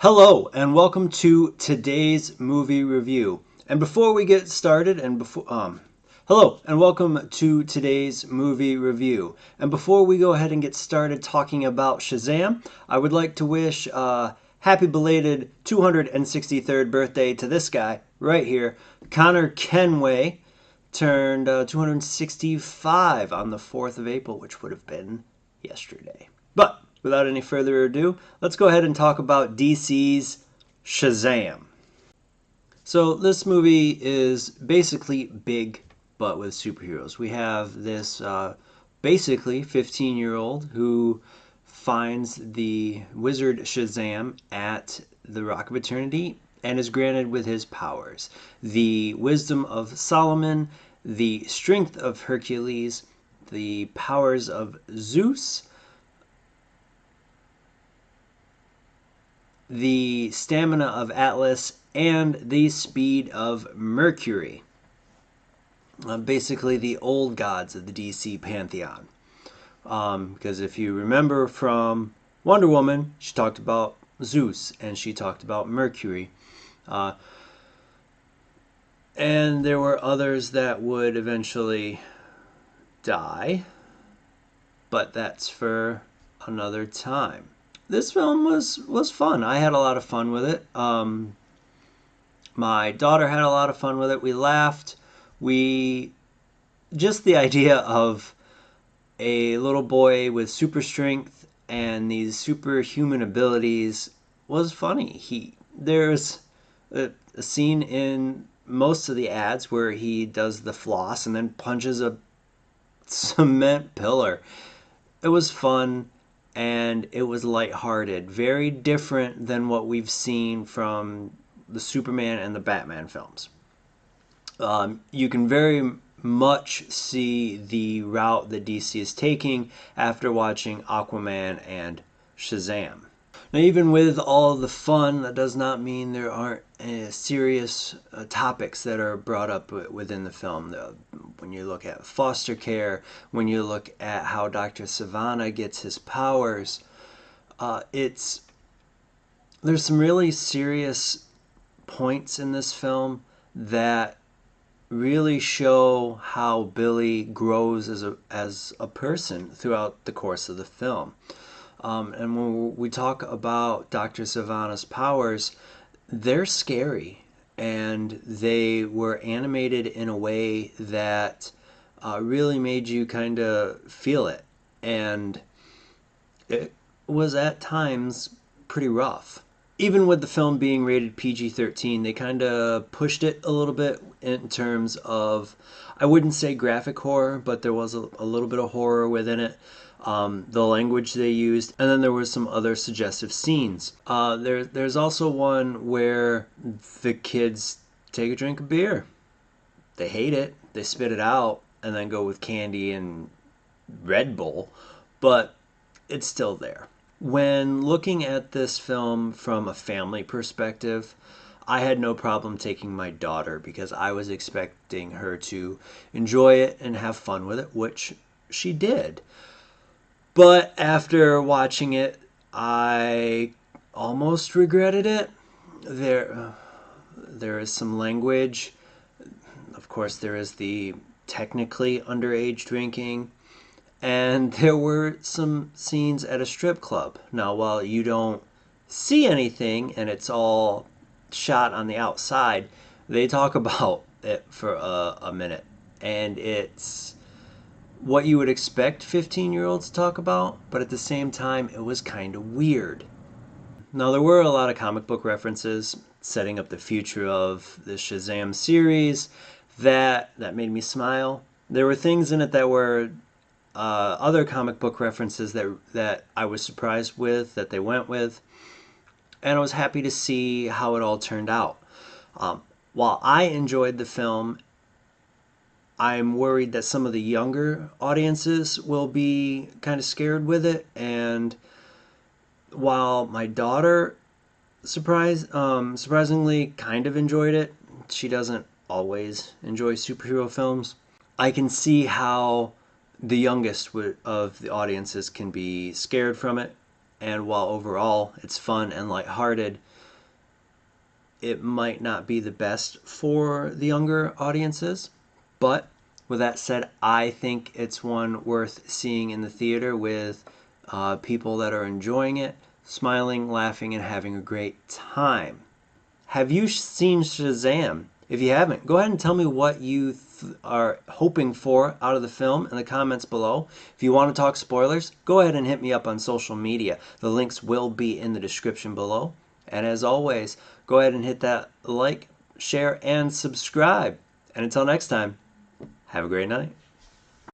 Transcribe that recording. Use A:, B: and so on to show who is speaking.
A: Hello and welcome to today's movie review. And before we get started, hello and welcome to today's movie review. And before we go ahead and get started talking about Shazam, I would like to wish happy belated 263rd birthday to this guy right here, Connor Kenway. Turned 265 on the 4th of April, which would have been yesterday. But without any further ado, let's go ahead and talk about DC's Shazam. So this movie is basically big, but with superheroes. We have this basically 15-year-old who finds the wizard Shazam at the Rock of Eternity and is granted with his powers. The wisdom of Solomon, the strength of Hercules, the powers of Zeus, the stamina of Atlas, and the speed of Mercury. Basically the old gods of the DC pantheon. Because if you remember from Wonder Woman, she talked about Zeus and she talked about Mercury. And there were others that would eventually die, but that's for another time. This film was fun. I had a lot of fun with it. My daughter had a lot of fun with it. We laughed. Just the idea of a little boy with super strength and these superhuman abilities was funny. There's a scene in most of the ads where he does the floss and then punches a cement pillar. It was fun and it was lighthearted. Very different than what we've seen from the Superman and the Batman films. You can very much see the route that DC is taking after watching Aquaman and Shazam. Now, even with all the fun, that does not mean there aren't serious topics that are brought up within the film. When you look at foster care, when you look at how Dr. Sivana gets his powers, there's some really serious points in this film that really show how Billy grows as a person throughout the course of the film. And when we talk about Dr. Sivana's powers, they're scary, and they were animated in a way that really made you kind of feel it. And it was at times pretty rough. Even with the film being rated PG-13, they kind of pushed it a little bit in terms of, I wouldn't say graphic horror, but there was a little bit of horror within it. The language they used, and then there were some other suggestive scenes. There's also one where the kids take a drink of beer. They hate it, they spit it out, and then go with candy and Red Bull, but it's still there. When looking at this film from a family perspective, I had no problem taking my daughter because I was expecting her to enjoy it and have fun with it, which she did. But after watching it, I almost regretted it. There is some language. Of course, there is the technically underage drinking. And there were some scenes at a strip club. Now, while you don't see anything and it's all shot on the outside, they talk about it for a minute. And it's what you would expect 15-year-olds to talk about, but at the same time, it was kind of weird. Now, there were a lot of comic book references setting up the future of the Shazam series that made me smile. There were things in it that were other comic book references that I was surprised with, that they went with, and I was happy to see how it all turned out. While I enjoyed the film, I'm worried that some of the younger audiences will be kind of scared with it, and while my daughter surprisingly kind of enjoyed it, she doesn't always enjoy superhero films, I can see how the youngest of the audiences can be scared from it, And while overall it's fun and lighthearted, it might not be the best for the younger audiences. But with that said, I think it's one worth seeing in the theater with people that are enjoying it, smiling, laughing, and having a great time. Have you seen Shazam? If you haven't, go ahead and tell me what you are hoping for out of the film in the comments below. If you want to talk spoilers, go ahead and hit me up on social media. The links will be in the description below. And as always, go ahead and hit that like, share, and subscribe. And until next time, have a great night.